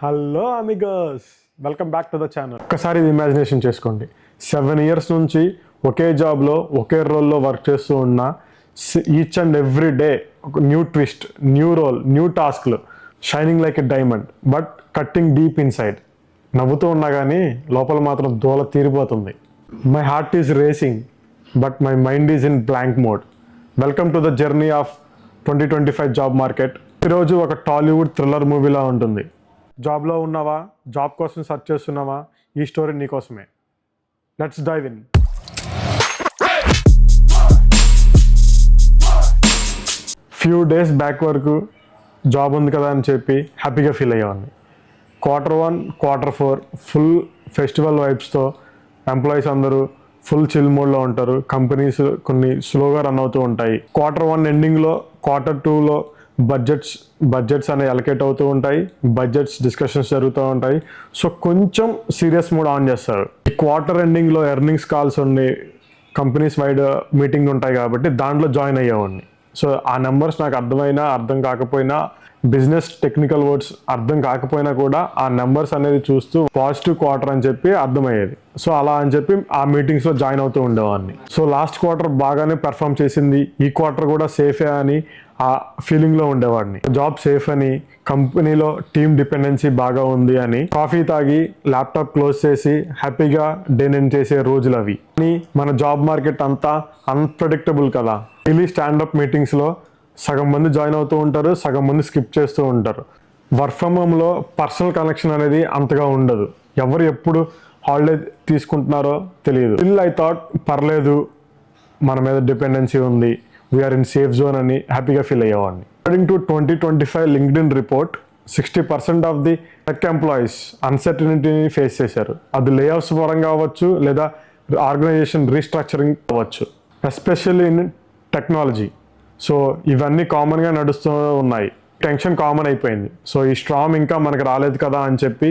Hello Amigos, welcome back to the channel. ఒక్కసారి ఇది imagination చేసుకోండి. 7 years నుంచి ఒకే జాబ్లో ఒకే రోల్లో వర్క్ చేస్తూ ఉన్న ఈచ్ అండ్ ఎవ్రీ డే ఒక new twist, new role, new టాస్క్లు, shining like a diamond but cutting deep inside. నవ్వుతూ ఉన్నా కానీ లోపల మాత్రం దోల తీరిపోతుంది. My heart is racing but my mind is in blank mode. Welcome to the journey of 2025 job market. ఈరోజు ఒక టాలీవుడ్ థ్రిల్లర్ మూవీలా ఉంటుంది. జాబ్లో ఉన్నావా, జాబ్ కోసం సెర్చ్ చేస్తున్నావా, ఈ స్టోరీ నీకోసమే. Let's dive in. Few days back వరకు జాబ్ ఉంది కదా అని చెప్పి హ్యాపీగా ఫీల్ అయ్యేవాడిని. Q1, Q4 ఫుల్ ఫెస్టివల్ వైబ్స్తో ఎంప్లాయీస్ అందరూ ఫుల్ చిల్ మోడ్లో ఉంటారు. కంపెనీస్ కొన్ని స్లోగా రన్ అవుతూ ఉంటాయి. Q1 ఎండింగ్లో, Q2లో బడ్జెట్స్ అనేవి అలకేట్ అవుతూ ఉంటాయి. బడ్జెట్స్ డిస్కషన్స్ జరుగుతూ ఉంటాయి. సో కొంచెం సీరియస్ మూడ్ ఆన్ చేస్తారు. ఈ క్వార్టర్ ఎండింగ్లో ఎర్నింగ్స్ కాల్స్ ఉండి కంపెనీస్ వైడ్ మీటింగ్ ఉంటాయి కాబట్టి దాంట్లో జాయిన్ అయ్యేవాడిని. సో ఆ నెంబర్స్ నాకు అర్థమైనా అర్థం కాకపోయినా, బిజినెస్ టెక్నికల్ వర్డ్స్ అర్థం కాకపోయినా కూడా ఆ నెంబర్స్ అనేది చూస్తూ పాజిటివ్ క్వార్టర్ అని చెప్పి అర్థమయ్యేది. సో అలా అని చెప్పి ఆ మీటింగ్స్లో జాయిన్ అవుతూ ఉండేవాడిని. సో లాస్ట్ క్వార్టర్ బాగానే పెర్ఫామ్ చేసింది, ఈ క్వార్టర్ కూడా సేఫే అని ఆ ఫీలింగ్లో ఉండేవాడిని. జాబ్ సేఫ్ అని, కంపెనీలో టీమ్ డిపెండెన్సీ బాగా ఉంది అని కాఫీ తాగి ల్యాప్టాప్ క్లోజ్ చేసి హ్యాపీగా డేనెన్ చేసే రోజులు అవి. కానీ మన జాబ్ మార్కెట్ అంతా అన్ప్రెడిక్టబుల్ కదా. డైలీ స్టాండప్ మీటింగ్స్లో సగం మంది జాయిన్ అవుతూ ఉంటారు, సగం మంది స్కిప్ చేస్తూ ఉంటారు. వర్క్ ఫ్రమ్ హోమ్లో పర్సనల్ కనెక్షన్ అనేది అంతగా ఉండదు. ఎవరు ఎప్పుడు హాలిడే తీసుకుంటున్నారో తెలియదు. స్టిల్ ఐ థాట్ పర్లేదు, మన మీద డిపెండెన్సీ ఉంది, వీఆర్ ఇన్ సేఫ్ జోన్ అని హ్యాపీగా ఫీల్ అయ్యేవాడిని. According to 2025 LinkedIn report, 60% of the tech employees అన్సర్టనిటీని ఫేస్ చేశారు. అది లే ఆఫ్స్ పరంగా అవ్వచ్చు, లేదా ఆర్గనైజేషన్ రీస్ట్రక్చరింగ్ అవ్వచ్చు, ఎస్పెషల్లీ ఇన్ టెక్నాలజీ. సో ఇవన్నీ కామన్గా నడుస్తూ ఉన్నాయి. టెన్షన్ కామన్ అయిపోయింది. సో ఈ స్ట్రామ్ ఇంకా మనకు రాలేదు కదా అని చెప్పి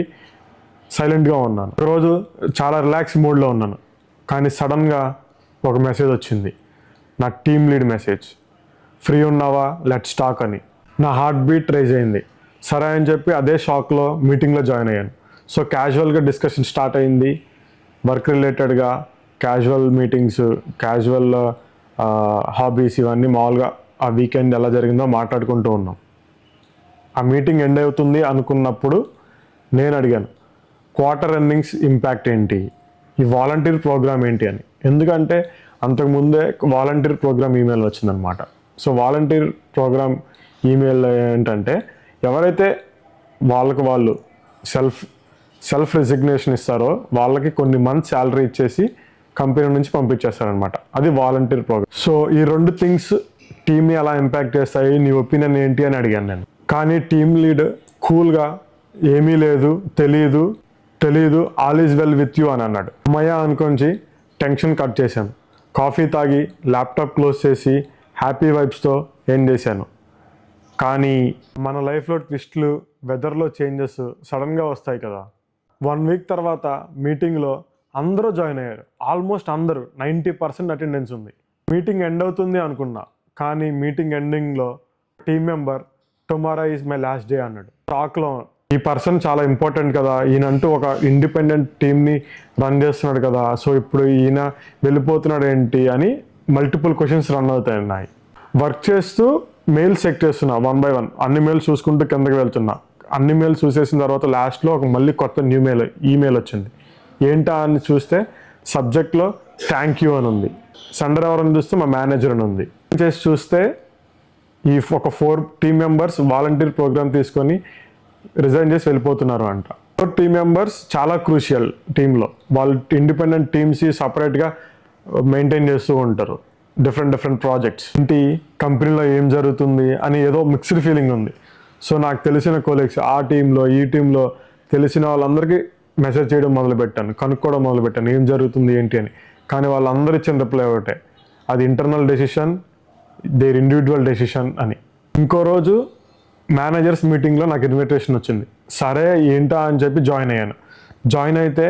సైలెంట్గా ఉన్నాను. ఒకరోజు చాలా రిలాక్స్ మూడ్లో ఉన్నాను, కానీ సడన్గా ఒక మెసేజ్ వచ్చింది. నా టీమ్ లీడ్ మెసేజ్, ఫ్రీ ఉన్నావా, లెట్స్ టాక్ అని. నా హార్ట్ బీట్ రైజ్ అయింది. సరే అని చెప్పి అదే షాక్లో మీటింగ్లో జాయిన్ అయ్యాను. సో క్యాజువల్గా డిస్కషన్ స్టార్ట్ అయింది. వర్క్ రిలేటెడ్గా క్యాజువల్ మీటింగ్స్, క్యాజువల్ హాబీస్, ఇవన్నీ మామూలుగా ఆ వీకెండ్ ఎలా జరిగిందో మాట్లాడుకుంటూ ఉన్నాం. ఆ మీటింగ్ ఎండ్ అవుతుంది అనుకున్నప్పుడు నేను అడిగాను, క్వార్టర్ ఎర్నింగ్స్ ఇంపాక్ట్ ఏంటి, ఈ వాలంటీర్ ప్రోగ్రామ్ ఏంటి అని. ఎందుకంటే అంతకుముందే వాలంటీర్ ప్రోగ్రామ్ ఈమెయిల్ వచ్చిందనమాట. సో వాలంటీర్ ప్రోగ్రామ్ ఈమెయిల్ ఏంటంటే, ఎవరైతే వాళ్ళు సెల్ఫ్ రెసిగ్నేషన్ ఇస్తారో వాళ్ళకి కొన్ని మంత్స్ శాలరీ ఇచ్చేసి కంపెనీ నుంచి పంపించేస్తారనమాట. అది వాలంటీర్ ప్రోగ్రామ్. సో ఈ రెండు థింగ్స్ టీమ్ని ఎలా ఇంపాక్ట్ చేస్తాయి, నీ ఒపీనియన్ ఏంటి అని అడిగాను నేను. కానీ టీమ్ లీడ్ కూల్గా, ఏమీ లేదు, తెలీదు, all is well with you అని అన్నాడు. అమ్మయ్య అనుకొని టెన్షన్ కట్ చేశాను. కాఫీ తాగి ల్యాప్టాప్ క్లోజ్ చేసి హ్యాపీ వైబ్స్తో ఏం చేశాను. కానీ మన లైఫ్లో ట్విస్ట్లు, వెదర్లో చేంజెస్ సడన్గా వస్తాయి కదా. 1 week తర్వాత మీటింగ్లో అందరూ జాయిన్ అయ్యారు. ఆల్మోస్ట్ అందరూ, 90% అటెండెన్స్ ఉంది. మీటింగ్ ఎండ్ అవుతుంది అనుకున్నా, కానీ మీటింగ్ ఎండింగ్లో team member tomorrow is my last day అన్నాడు. టాక్లో ఈ పర్సన్ చాలా ఇంపార్టెంట్ కదా, ఈయనంటూ ఒక ఇండిపెండెంట్ టీమ్ని రన్ చేస్తున్నాడు కదా, సో ఇప్పుడు ఈయన వెళ్ళిపోతున్నాడు ఏంటి అని మల్టిపుల్ క్వశ్చన్స్ రన్ అవుతాయి. వర్క్ చేస్తూ మెయిల్స్ చెక్ చేస్తున్నా, 1 by 1 అన్ని మెయిల్స్ చూసుకుంటూ కిందకి వెళ్తున్నా. అన్ని మెయిల్స్ చూసేసిన తర్వాత లాస్ట్లో ఒక మళ్ళీ కొత్త ఈమెయిల్ వచ్చింది. ఏంటా అని చూస్తే సబ్జెక్ట్లో థ్యాంక్ యూ అని ఉంది. సెండర్ ఎవరని చూస్తే మా మేనేజర్ అని ఉంది. చేసి చూస్తే ఈ ఒక 4 టీమ్ మెంబర్స్ వాలంటీర్ ప్రోగ్రామ్ తీసుకొని రిజైన్ చేసి వెళ్ళిపోతున్నారు అంట. 4 టీమ్ మెంబర్స్ చాలా క్రూషియల్ టీంలో. వాళ్ళు ఇండిపెండెంట్ టీమ్స్ సపరేట్గా మెయింటైన్ చేస్తూ ఉంటారు, డిఫరెంట్ ప్రాజెక్ట్స్. ఇంటి కంపెనీలో ఏం జరుగుతుంది అని ఏదో మిక్స్డ్ ఫీలింగ్ ఉంది. సో నాకు తెలిసిన కొలీగ్స్ ఆ టీంలో, ఈ టీంలో తెలిసిన వాళ్ళందరికీ మెసేజ్ చేయడం మొదలుపెట్టాను, కనుక్కోవడం మొదలుపెట్టాను ఏం జరుగుతుంది ఏంటి అని. కానీ వాళ్ళందరూ ఇచ్చిన రిప్లై ఒకటే, అది internal decision, there individual decision అని. ఇంకో రోజు మేనేజర్స్ మీటింగ్లో నాకు ఇన్విటేషన్ వచ్చింది. సరే ఏంటా అని చెప్పి జాయిన్ అయ్యాను. జాయిన్ అయితే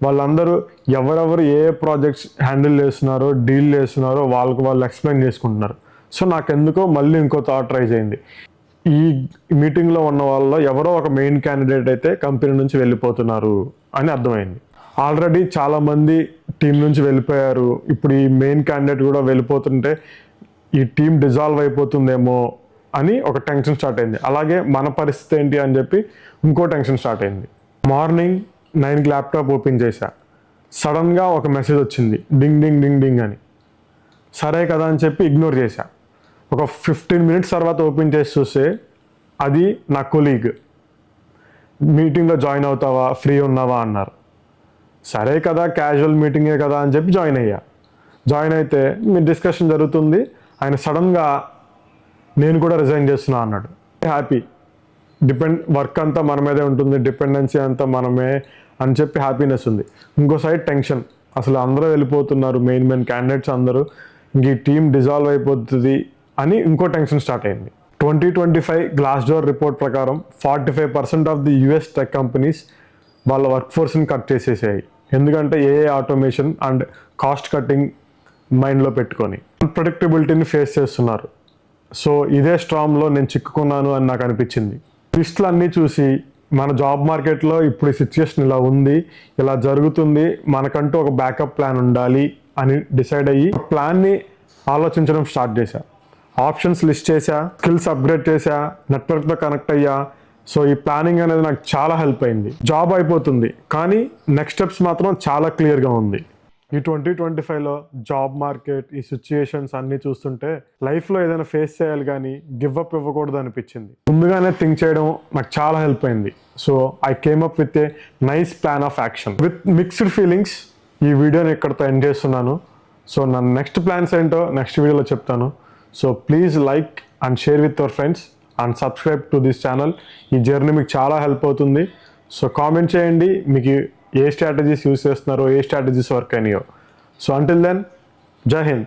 వాళ్ళందరూ ఎవరెవరు ఏ ప్రాజెక్ట్స్ హ్యాండిల్ చేస్తున్నారో, డీల్ చేస్తున్నారో వాళ్ళు ఎక్స్ప్లెయిన్ చేసుకుంటున్నారు. సో నాకెందుకో మళ్ళీ ఇంకో థాట్ రైజ్ అయింది. ఈ మీటింగ్లో ఉన్న వాళ్ళలో ఎవరో ఒక మెయిన్ క్యాండిడేట్ అయితే కంపెనీ నుంచి వెళ్ళిపోతున్నారు అని అర్థమైంది. ఆల్రెడీ చాలామంది టీం నుంచి వెళ్ళిపోయారు, ఇప్పుడు ఈ మెయిన్ క్యాండిడేట్ కూడా వెళ్ళిపోతుంటే ఈ టీం డిజాల్వ్ అయిపోతుందేమో అని ఒక టెన్షన్ స్టార్ట్ అయింది. అలాగే మన పరిస్థితి ఏంటి అని చెప్పి ఇంకో టెన్షన్ స్టార్ట్ అయింది. మార్నింగ్ 9కి ల్యాప్టాప్ ఓపెన్ చేశా, సడన్గా ఒక మెసేజ్ వచ్చింది, డింగ్ డింగ్ డింగ్ డింగ్ అని. సరే కదా అని చెప్పి ఇగ్నోర్ చేశా. ఒక 15 మినిట్స్ తర్వాత ఓపెన్ చేసి చూస్తే అది నా కొలీగ్, మీటింగ్లో జాయిన్ అవుతావా, ఫ్రీ ఉన్నావా అన్నారు. సరే కదా, క్యాజువల్ మీటింగే కదా అని చెప్పి జాయిన్ అయ్యా. జాయిన్ అయితే మీ డిస్కషన్ జరుగుతుంది, ఆయన సడన్గా నేను కూడా రిజైన్ చేస్తున్నా అన్నాడు. హ్యాపీ, వర్క్ అంతా మన మీదే ఉంటుంది, డిపెండెన్సీ అంతా మనమే అని చెప్పి హ్యాపీనెస్ ఉంది. ఇంకో సైడ్ టెన్షన్, అసలు అందరూ వెళ్ళిపోతున్నారు, మెయిన్ క్యాండిడేట్స్ అందరూ, ఇంక ఈ టీం డిజాల్వ్ అయిపోతుంది అని ఇంకో టెన్షన్ స్టార్ట్ అయింది. 2025 గ్లాస్డోర్ రిపోర్ట్ ప్రకారం 45% of the US tech companies వాళ్ళ వర్క్ ఫోర్స్ని కట్ చేసేసాయి. ఎందుకంటే AI automation and cost cutting మైండ్లో పెట్టుకొని అన్ప్రెడిక్టబిలిటీని ఫేస్ చేస్తున్నారు. సో ఇదే స్ట్రామ్లో నేను చిక్కుకున్నాను అని నాకు అనిపించింది. లిస్టులు అన్నీ చూసి మన జాబ్ మార్కెట్లో ఇప్పుడు ఈ సిచ్యుయేషన్ ఇలా ఉంది, ఇలా జరుగుతుంది, మనకంటూ ఒక బ్యాకప్ ప్లాన్ ఉండాలి అని డిసైడ్ అయ్యి ప్లాన్ని ఆలోచించడం స్టార్ట్ చేశా. ఆప్షన్స్ లిస్ట్ చేశా, స్కిల్స్ అప్గ్రేడ్ చేశా, నెట్వర్క్తో కనెక్ట్ అయ్యా. సో ఈ ప్లానింగ్ అనేది నాకు చాలా హెల్ప్ అయింది. జాబ్ అయిపోతుంది కానీ నెక్స్ట్ స్టెప్స్ మాత్రం చాలా క్లియర్గా ఉంది. ఈ 2025లో జాబ్ మార్కెట్, ఈ సిచ్యుయేషన్స్ అన్నీ చూస్తుంటే లైఫ్లో ఏదైనా ఫేస్ చేయాలి కానీ గివ్ అప్ ఇవ్వకూడదు అనిపించింది. ముందుగానే థింక్ చేయడం నాకు చాలా హెల్ప్ అయింది. So I came up with a nice plan of action. With mixed feelings ఈ వీడియోని ఇక్కడితో ఎండ్ చేస్తున్నాను. సో నా నెక్స్ట్ ప్లాన్స్ ఏంటో నెక్స్ట్ వీడియోలో చెప్తాను. So please like and share with your friends and subscribe to this channel. ఈ journey మీకు చాలా హెల్ప్ అవుతుంది. సో కామెంట్ చేయండి మీకు ఏ స్ట్రాటజీస్ యూస్ చేస్తున్నారో, ఏ స్ట్రాటజీస్ వర్క్ అయినాయో. సో అంటిల్ దెన్, జై హింద్.